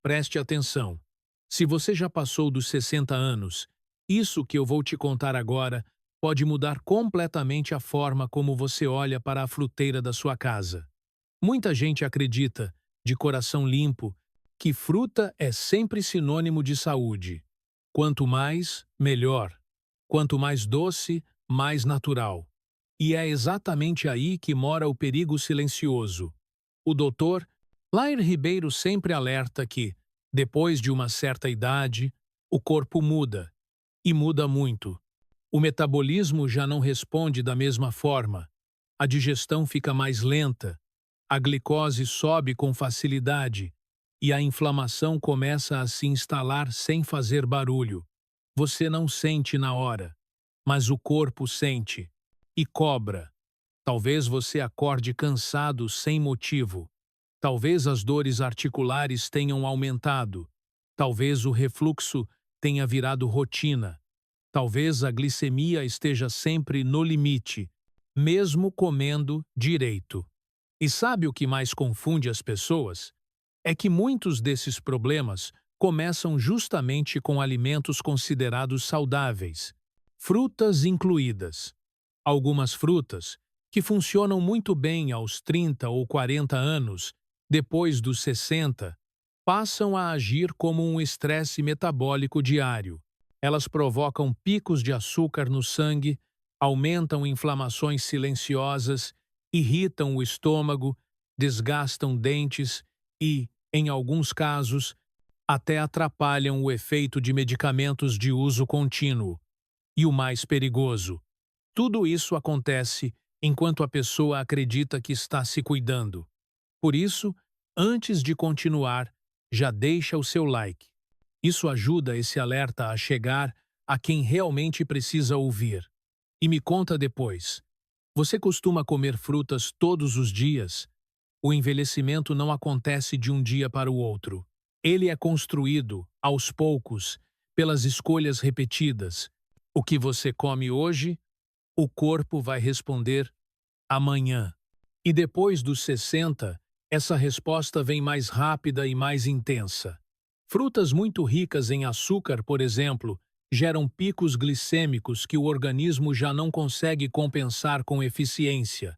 Preste atenção. Se você já passou dos 60 anos, isso que eu vou te contar agora pode mudar completamente a forma como você olha para a fruteira da sua casa. Muita gente acredita, de coração limpo, que fruta é sempre sinônimo de saúde. Quanto mais, melhor. Quanto mais doce, mais natural. E é exatamente aí que mora o perigo silencioso. O doutor Lair Ribeiro sempre alerta que, depois de uma certa idade, o corpo muda, e muda muito. O metabolismo já não responde da mesma forma, a digestão fica mais lenta, a glicose sobe com facilidade e a inflamação começa a se instalar sem fazer barulho. Você não sente na hora, mas o corpo sente e cobra. Talvez você acorde cansado sem motivo. Talvez as dores articulares tenham aumentado. Talvez o refluxo tenha virado rotina. Talvez a glicemia esteja sempre no limite, mesmo comendo direito. E sabe o que mais confunde as pessoas? É que muitos desses problemas começam justamente com alimentos considerados saudáveis, frutas incluídas. Algumas frutas, que funcionam muito bem aos 30 ou 40 anos, depois dos 60, passam a agir como um estresse metabólico diário. Elas provocam picos de açúcar no sangue, aumentam inflamações silenciosas, irritam o estômago, desgastam dentes e, em alguns casos, até atrapalham o efeito de medicamentos de uso contínuo. E o mais perigoso, tudo isso acontece enquanto a pessoa acredita que está se cuidando. Por isso, antes de continuar, já deixa o seu like. Isso ajuda esse alerta a chegar a quem realmente precisa ouvir. E me conta depois. Você costuma comer frutas todos os dias? O envelhecimento não acontece de um dia para o outro. Ele é construído, aos poucos, pelas escolhas repetidas. O que você come hoje, o corpo vai responder amanhã. E depois dos 60, essa resposta vem mais rápida e mais intensa. Frutas muito ricas em açúcar, por exemplo, geram picos glicêmicos que o organismo já não consegue compensar com eficiência.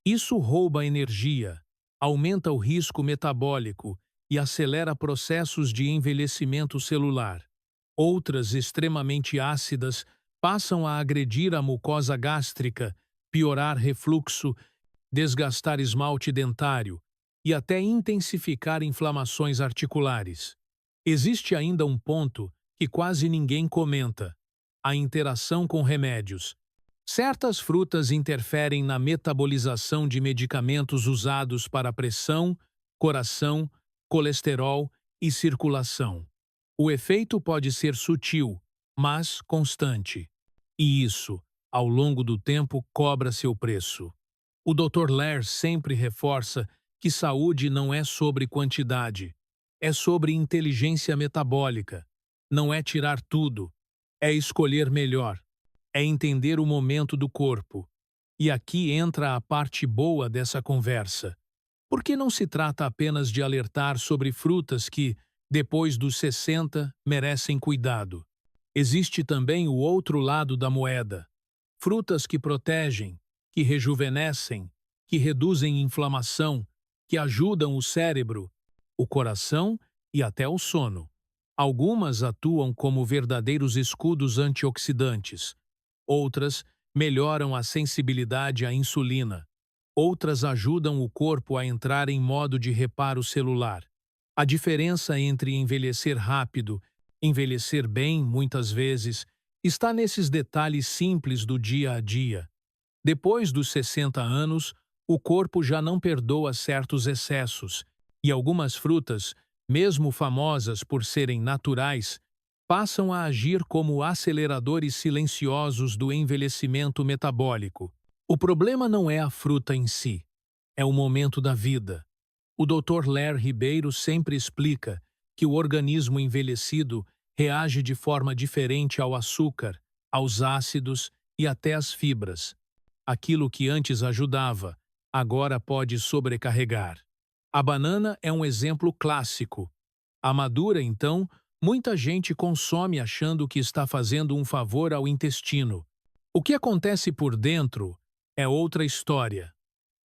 Isso rouba energia, aumenta o risco metabólico e acelera processos de envelhecimento celular. Outras extremamente ácidas passam a agredir a mucosa gástrica, piorar refluxo, desgastar esmalte dentário e até intensificar inflamações articulares. Existe ainda um ponto que quase ninguém comenta: a interação com remédios. Certas frutas interferem na metabolização de medicamentos usados para pressão, coração, colesterol e circulação. O efeito pode ser sutil, mas constante. E isso, ao longo do tempo, cobra seu preço. O Dr. Lair sempre reforça que saúde não é sobre quantidade, é sobre inteligência metabólica. Não é tirar tudo, é escolher melhor, é entender o momento do corpo. E aqui entra a parte boa dessa conversa. Porque não se trata apenas de alertar sobre frutas que, depois dos 60, merecem cuidado. Existe também o outro lado da moeda. Frutas que protegem, que rejuvenescem, que reduzem inflamação, que ajudam o cérebro, o coração e até o sono. Algumas atuam como verdadeiros escudos antioxidantes. Outras melhoram a sensibilidade à insulina. Outras ajudam o corpo a entrar em modo de reparo celular. A diferença entre envelhecer rápido e envelhecer bem, muitas vezes, está nesses detalhes simples do dia a dia. Depois dos 60 anos, o corpo já não perdoa certos excessos, e algumas frutas, mesmo famosas por serem naturais, passam a agir como aceleradores silenciosos do envelhecimento metabólico. O problema não é a fruta em si, é o momento da vida. O Dr. Lair Ribeiro sempre explica que o organismo envelhecido reage de forma diferente ao açúcar, aos ácidos e até às fibras. Aquilo que antes ajudava, agora pode sobrecarregar. A banana é um exemplo clássico. A madura, então, muita gente consome achando que está fazendo um favor ao intestino. O que acontece por dentro é outra história.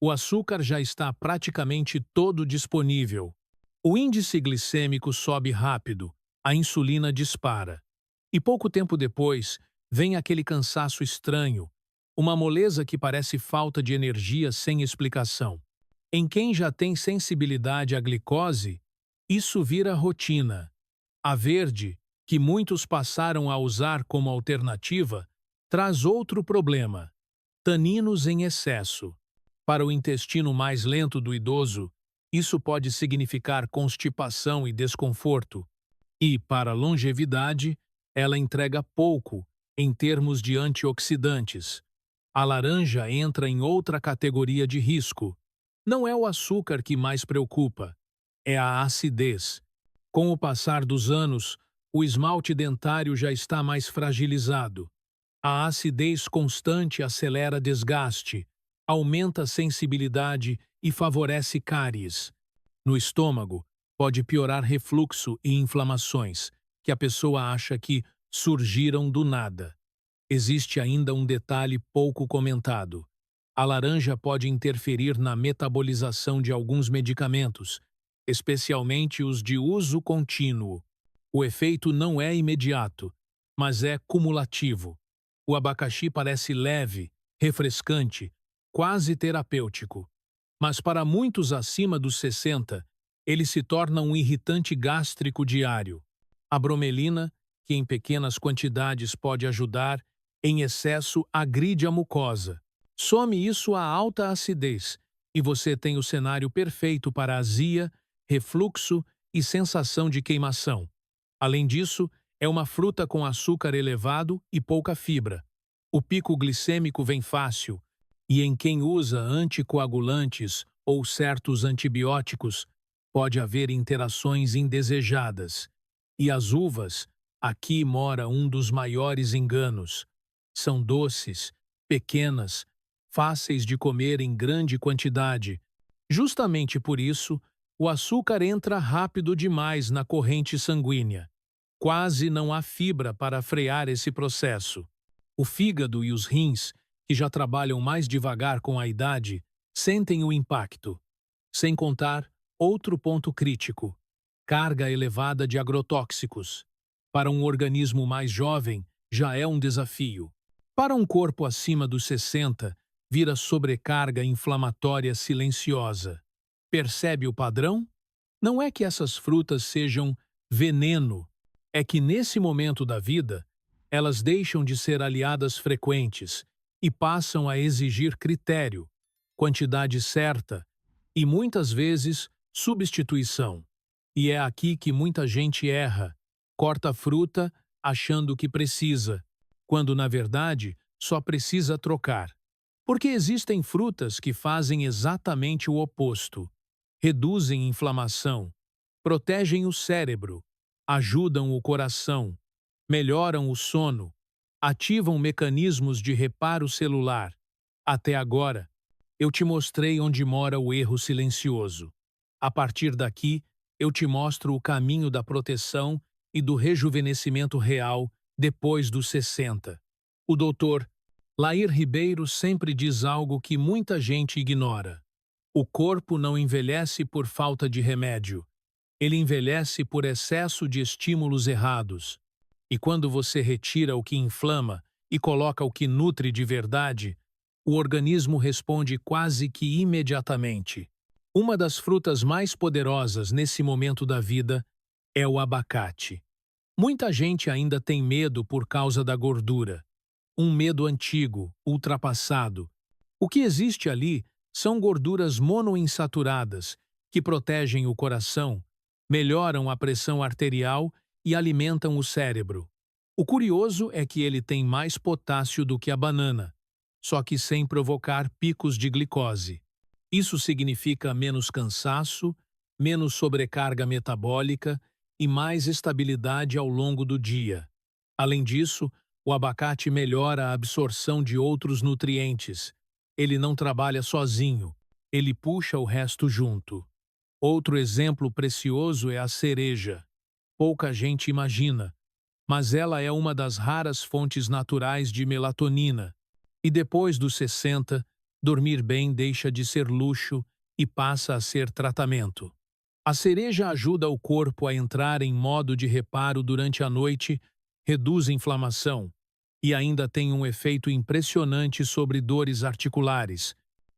O açúcar já está praticamente todo disponível. O índice glicêmico sobe rápido, a insulina dispara. E pouco tempo depois, vem aquele cansaço estranho, uma moleza que parece falta de energia sem explicação. Em quem já tem sensibilidade à glicose, isso vira rotina. A verde, que muitos passaram a usar como alternativa, traz outro problema: taninos em excesso. Para o intestino mais lento do idoso, isso pode significar constipação e desconforto. E, para a longevidade, ela entrega pouco em termos de antioxidantes. A laranja entra em outra categoria de risco. Não é o açúcar que mais preocupa, é a acidez. Com o passar dos anos, o esmalte dentário já está mais fragilizado. A acidez constante acelera desgaste, aumenta a sensibilidade e favorece cáries. No estômago, pode piorar refluxo e inflamações, que a pessoa acha que surgiram do nada. Existe ainda um detalhe pouco comentado. A laranja pode interferir na metabolização de alguns medicamentos, especialmente os de uso contínuo. O efeito não é imediato, mas é cumulativo. O abacaxi parece leve, refrescante, quase terapêutico. Mas para muitos acima dos 60, ele se torna um irritante gástrico diário. A bromelina, que em pequenas quantidades pode ajudar, em excesso agride a mucosa. Some isso à alta acidez, e você tem o cenário perfeito para azia, refluxo e sensação de queimação. Além disso, é uma fruta com açúcar elevado e pouca fibra. O pico glicêmico vem fácil, e em quem usa anticoagulantes ou certos antibióticos, pode haver interações indesejadas. E as uvas, aqui mora um dos maiores enganos. São doces, pequenas, fáceis de comer em grande quantidade. Justamente por isso, o açúcar entra rápido demais na corrente sanguínea. Quase não há fibra para frear esse processo. O fígado e os rins, que já trabalham mais devagar com a idade, sentem o impacto. Sem contar outro ponto crítico: carga elevada de agrotóxicos. Para um organismo mais jovem, já é um desafio. Para um corpo acima dos 60, vira sobrecarga inflamatória silenciosa. Percebe o padrão? Não é que essas frutas sejam veneno, é que nesse momento da vida, elas deixam de ser aliadas frequentes e passam a exigir critério, quantidade certa e, muitas vezes, substituição. E é aqui que muita gente erra, corta a fruta achando que precisa, quando na verdade só precisa trocar. Porque existem frutas que fazem exatamente o oposto. Reduzem inflamação, protegem o cérebro, ajudam o coração, melhoram o sono, ativam mecanismos de reparo celular. Até agora, eu te mostrei onde mora o erro silencioso. A partir daqui, eu te mostro o caminho da proteção e do rejuvenescimento real depois dos 60. O doutor Lair Ribeiro sempre diz algo que muita gente ignora. O corpo não envelhece por falta de remédio. Ele envelhece por excesso de estímulos errados. E quando você retira o que inflama e coloca o que nutre de verdade, o organismo responde quase que imediatamente. Uma das frutas mais poderosas nesse momento da vida é o abacate. Muita gente ainda tem medo por causa da gordura. Um medo antigo, ultrapassado. O que existe ali são gorduras monoinsaturadas que protegem o coração, melhoram a pressão arterial e alimentam o cérebro. O curioso é que ele tem mais potássio do que a banana, só que sem provocar picos de glicose. Isso significa menos cansaço, menos sobrecarga metabólica e mais estabilidade ao longo do dia. Além disso, o abacate melhora a absorção de outros nutrientes. Ele não trabalha sozinho, ele puxa o resto junto. Outro exemplo precioso é a cereja. pouca gente imagina, mas ela é uma das raras fontes naturais de melatonina. E depois dos 60, dormir bem deixa de ser luxo e passa a ser tratamento. A cereja ajuda o corpo a entrar em modo de reparo durante a noite, reduz a inflamação e ainda tem um efeito impressionante sobre dores articulares.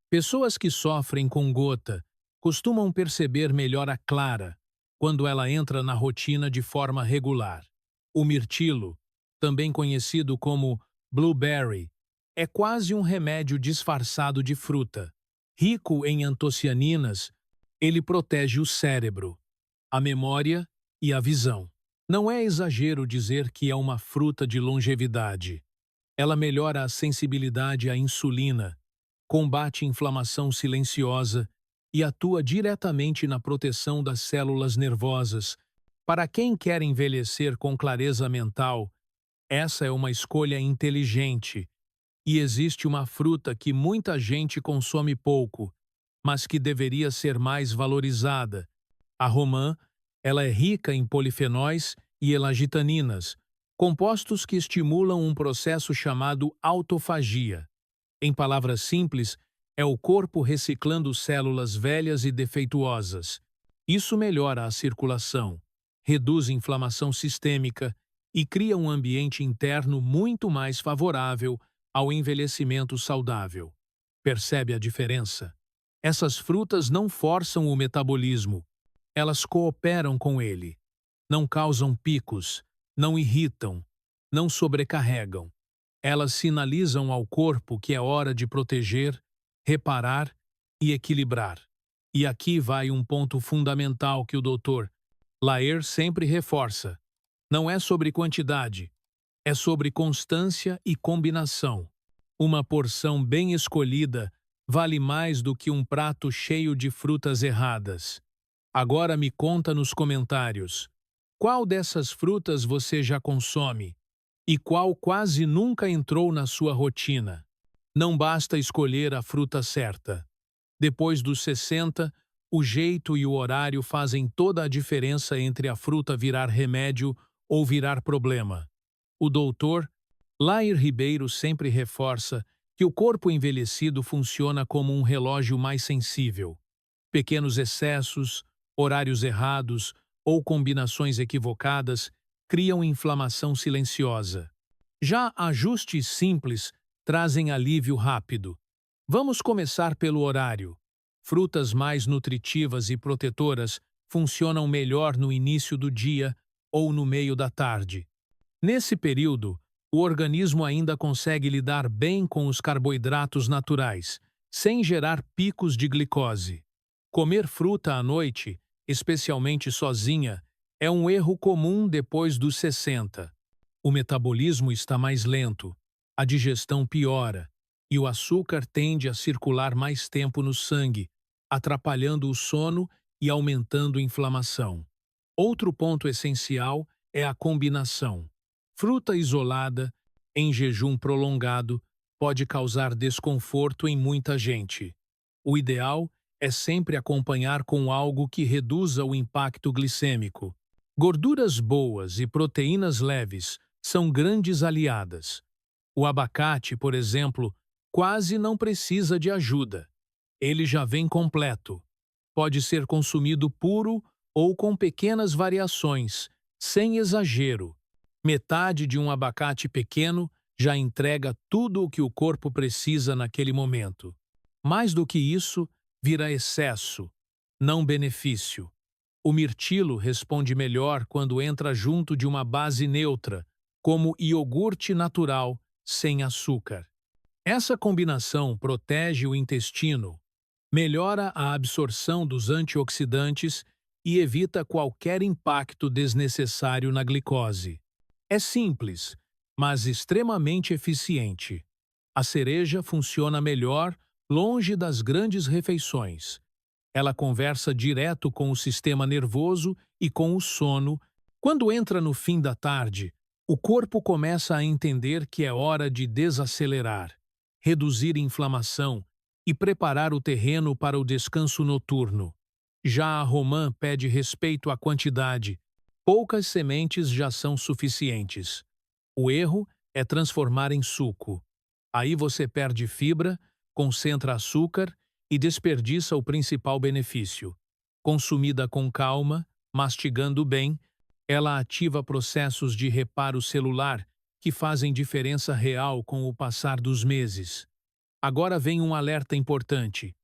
Pessoas que sofrem com gota costumam perceber melhor a clara quando ela entra na rotina de forma regular. O mirtilo, também conhecido como blueberry, é quase um remédio disfarçado de fruta. Rico em antocianinas, ele protege o cérebro, a memória e a visão. Não é exagero dizer que é uma fruta de longevidade. Ela melhora a sensibilidade à insulina, combate inflamação silenciosa e atua diretamente na proteção das células nervosas. Para quem quer envelhecer com clareza mental, essa é uma escolha inteligente. E existe uma fruta que muita gente consome pouco, mas que deveria ser mais valorizada. A romã, ela é rica em polifenóis e elagitaninas, compostos que estimulam um processo chamado autofagia. Em palavras simples, é o corpo reciclando células velhas e defeituosas. Isso melhora a circulação, reduz inflamação sistêmica e cria um ambiente interno muito mais favorável ao envelhecimento saudável. Percebe a diferença? Essas frutas não forçam o metabolismo, elas cooperam com ele. Não causam picos, não irritam, não sobrecarregam. Elas sinalizam ao corpo que é hora de proteger, reparar e equilibrar. E aqui vai um ponto fundamental que o Dr. Laer sempre reforça. Não é sobre quantidade, é sobre constância e combinação. Uma porção bem escolhida vale mais do que um prato cheio de frutas erradas. Agora me conta nos comentários, qual dessas frutas você já consome e qual quase nunca entrou na sua rotina? Não basta escolher a fruta certa. Depois dos 60, o jeito e o horário fazem toda a diferença entre a fruta virar remédio ou virar problema. O doutor Lair Ribeiro sempre reforça que o corpo envelhecido funciona como um relógio mais sensível. Pequenos excessos, horários errados ou combinações equivocadas criam inflamação silenciosa. Já ajustes simples trazem alívio rápido. Vamos começar pelo horário. Frutas mais nutritivas e protetoras funcionam melhor no início do dia ou no meio da tarde. Nesse período, o organismo ainda consegue lidar bem com os carboidratos naturais, sem gerar picos de glicose. Comer fruta à noite, especialmente sozinha, é um erro comum depois dos 60. O metabolismo está mais lento, a digestão piora e o açúcar tende a circular mais tempo no sangue, atrapalhando o sono e aumentando a inflamação. Outro ponto essencial é a combinação. Fruta isolada, em jejum prolongado, pode causar desconforto em muita gente. O ideal é sempre acompanhar com algo que reduza o impacto glicêmico. Gorduras boas e proteínas leves são grandes aliadas. O abacate, por exemplo, quase não precisa de ajuda. Ele já vem completo. Pode ser consumido puro ou com pequenas variações, sem exagero. Metade de um abacate pequeno já entrega tudo o que o corpo precisa naquele momento. Mais do que isso, vira excesso, não benefício. O mirtilo responde melhor quando entra junto de uma base neutra, como iogurte natural, sem açúcar. Essa combinação protege o intestino, melhora a absorção dos antioxidantes e evita qualquer impacto desnecessário na glicose. É simples, mas extremamente eficiente. A cereja funciona melhor longe das grandes refeições. Ela conversa direto com o sistema nervoso e com o sono. Quando entra no fim da tarde, o corpo começa a entender que é hora de desacelerar, reduzir inflamação e preparar o terreno para o descanso noturno. Já a romã pede respeito à quantidade, Poucas sementes já são suficientes. O erro é transformar em suco. Aí você perde fibra, concentra açúcar e desperdiça o principal benefício. Consumida com calma, mastigando bem, ela ativa processos de reparo celular que fazem diferença real com o passar dos meses. Agora vem um alerta importante.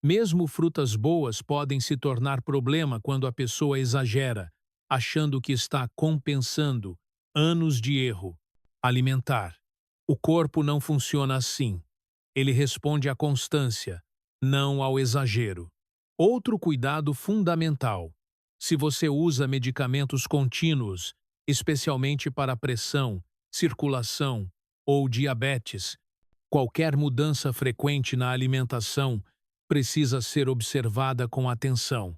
Mesmo frutas boas podem se tornar problema quando a pessoa exagera, achando que está compensando anos de erro. Alimentar. O corpo não funciona assim. Ele responde à constância, não ao exagero. Outro cuidado fundamental. Se você usa medicamentos contínuos, especialmente para pressão, circulação ou diabetes, qualquer mudança frequente na alimentação precisa ser observada com atenção.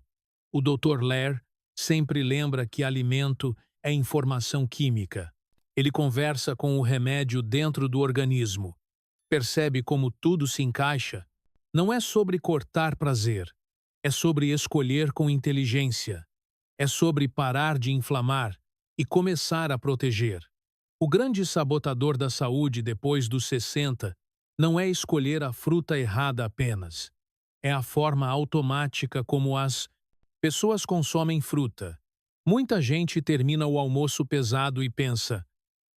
O Dr. Lair sempre lembra que alimento é informação química. Ele conversa com o remédio dentro do organismo. Percebe como tudo se encaixa? Não é sobre cortar prazer. É sobre escolher com inteligência. É sobre parar de inflamar e começar a proteger. O grande sabotador da saúde depois dos 60 não é escolher a fruta errada apenas. É a forma automática como as pessoas consomem fruta. Muita gente termina o almoço pesado e pensa: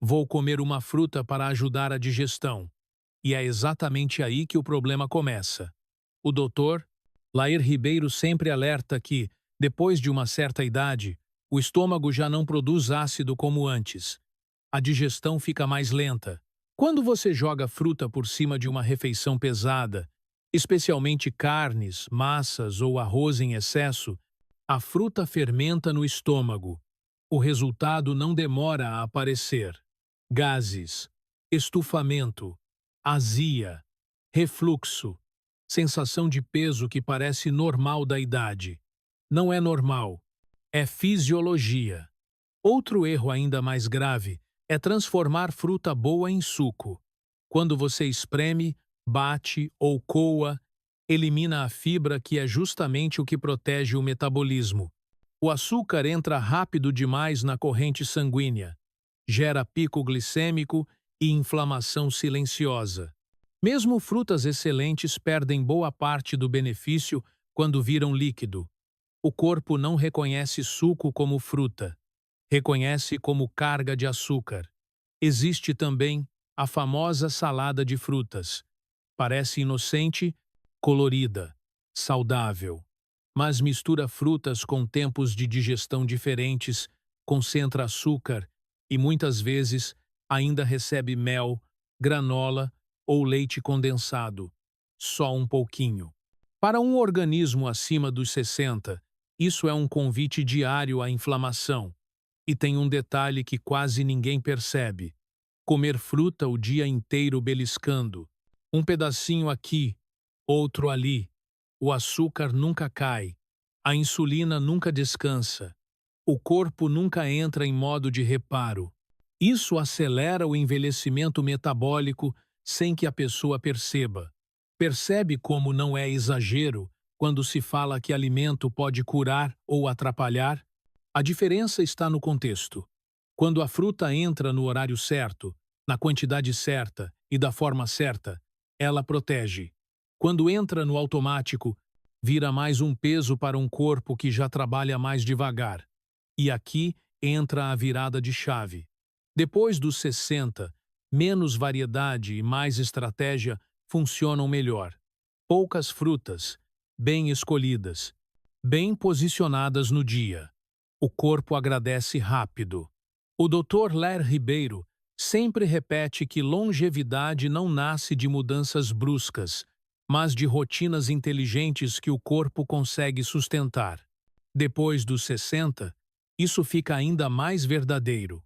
vou comer uma fruta para ajudar a digestão. E é exatamente aí que o problema começa. O doutor Lair Ribeiro sempre alerta que, depois de uma certa idade, o estômago já não produz ácido como antes. A digestão fica mais lenta. Quando você joga fruta por cima de uma refeição pesada, especialmente carnes, massas ou arroz em excesso, a fruta fermenta no estômago. O resultado não demora a aparecer. Gases, estufamento, azia, refluxo, sensação de peso que parece normal da idade. Não é normal, é fisiologia. Outro erro ainda mais grave é transformar fruta boa em suco. Quando você espreme, bate ou coa, elimina a fibra que é justamente o que protege o metabolismo. O açúcar entra rápido demais na corrente sanguínea, gera pico glicêmico e inflamação silenciosa. Mesmo frutas excelentes perdem boa parte do benefício quando viram líquido. O corpo não reconhece suco como fruta, reconhece como carga de açúcar. Existe também a famosa salada de frutas. Parece inocente, colorida, saudável, mas mistura frutas com tempos de digestão diferentes, concentra açúcar e muitas vezes ainda recebe mel, granola ou leite condensado, só um pouquinho. Para um organismo acima dos 60, isso é um convite diário à inflamação. E tem um detalhe que quase ninguém percebe: comer fruta o dia inteiro beliscando. Um pedacinho aqui, outro ali. O açúcar nunca cai. A insulina nunca descansa. O corpo nunca entra em modo de reparo. Isso acelera o envelhecimento metabólico sem que a pessoa perceba. Percebe como não é exagero quando se fala que alimento pode curar ou atrapalhar? A diferença está no contexto. Quando a fruta entra no horário certo, na quantidade certa e da forma certa, ela protege. Quando entra no automático, vira mais um peso para um corpo que já trabalha mais devagar. E aqui entra a virada de chave. Depois dos 60, menos variedade e mais estratégia funcionam melhor. Poucas frutas, bem escolhidas, bem posicionadas no dia. O corpo agradece rápido. O Dr. Lair Ribeiro sempre repete que longevidade não nasce de mudanças bruscas, mas de rotinas inteligentes que o corpo consegue sustentar. Depois dos 60, isso fica ainda mais verdadeiro.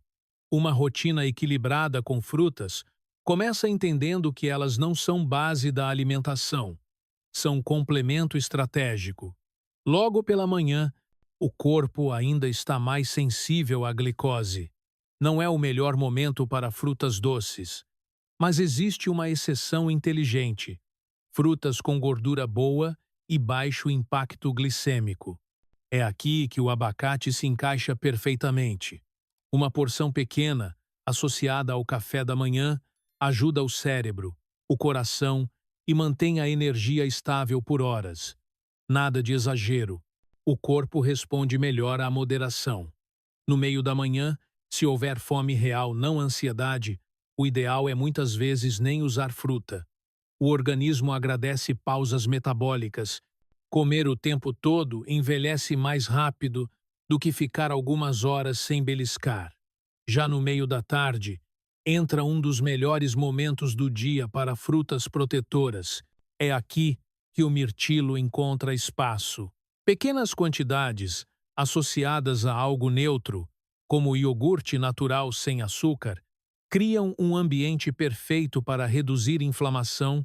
Uma rotina equilibrada com frutas começa entendendo que elas não são base da alimentação, são complemento estratégico. Logo pela manhã, o corpo ainda está mais sensível à glicose. Não é o melhor momento para frutas doces. Mas existe uma exceção inteligente: frutas com gordura boa e baixo impacto glicêmico. É aqui que o abacate se encaixa perfeitamente. Uma porção pequena, associada ao café da manhã, ajuda o cérebro, o coração e mantém a energia estável por horas. Nada de exagero. O corpo responde melhor à moderação. No meio da manhã, se houver fome real, não ansiedade, o ideal é muitas vezes nem usar fruta. O organismo agradece pausas metabólicas. Comer o tempo todo envelhece mais rápido do que ficar algumas horas sem beliscar. Já no meio da tarde, entra um dos melhores momentos do dia para frutas protetoras. É aqui que o mirtilo encontra espaço. Pequenas quantidades, associadas a algo neutro, como o iogurte natural sem açúcar, criam um ambiente perfeito para reduzir inflamação,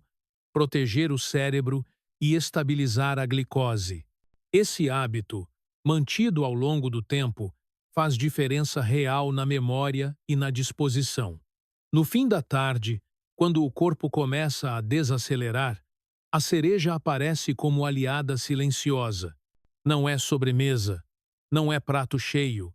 proteger o cérebro e estabilizar a glicose. Esse hábito, mantido ao longo do tempo, faz diferença real na memória e na disposição. No fim da tarde, quando o corpo começa a desacelerar, a cereja aparece como aliada silenciosa. Não é sobremesa, não é prato cheio.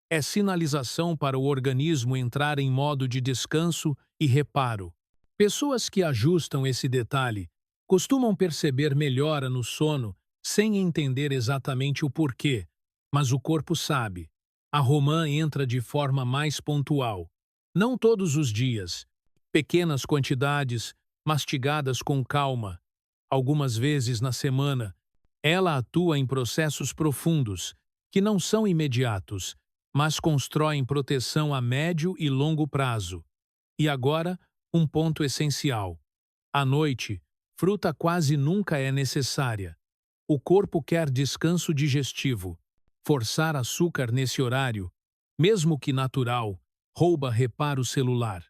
É sinalização para o organismo entrar em modo de descanso e reparo. Pessoas que ajustam esse detalhe costumam perceber melhora no sono sem entender exatamente o porquê, mas o corpo sabe. A romã entra de forma mais pontual. Não todos os dias. Pequenas quantidades, mastigadas com calma. Algumas vezes na semana. Ela atua em processos profundos, que não são imediatos, mas constroem proteção a médio e longo prazo. E agora, um ponto essencial. À noite, fruta quase nunca é necessária. O corpo quer descanso digestivo. Forçar açúcar nesse horário, mesmo que natural, rouba reparo celular.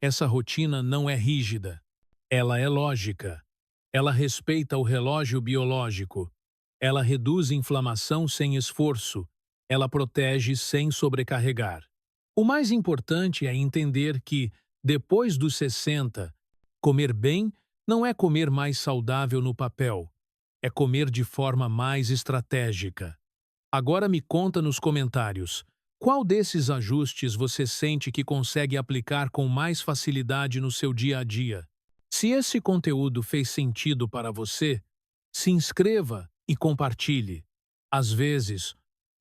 Essa rotina não é rígida. Ela é lógica. Ela respeita o relógio biológico. Ela reduz inflamação sem esforço. Ela protege sem sobrecarregar. O mais importante é entender que, depois dos 60, comer bem não é comer mais saudável no papel, é comer de forma mais estratégica. Agora me conta nos comentários, qual desses ajustes você sente que consegue aplicar com mais facilidade no seu dia a dia? Se esse conteúdo fez sentido para você, se inscreva e compartilhe. Às vezes,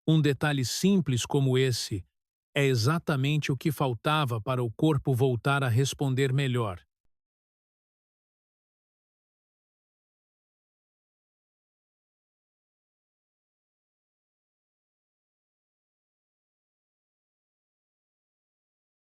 um detalhe simples como esse é exatamente o que faltava para o corpo voltar a responder melhor.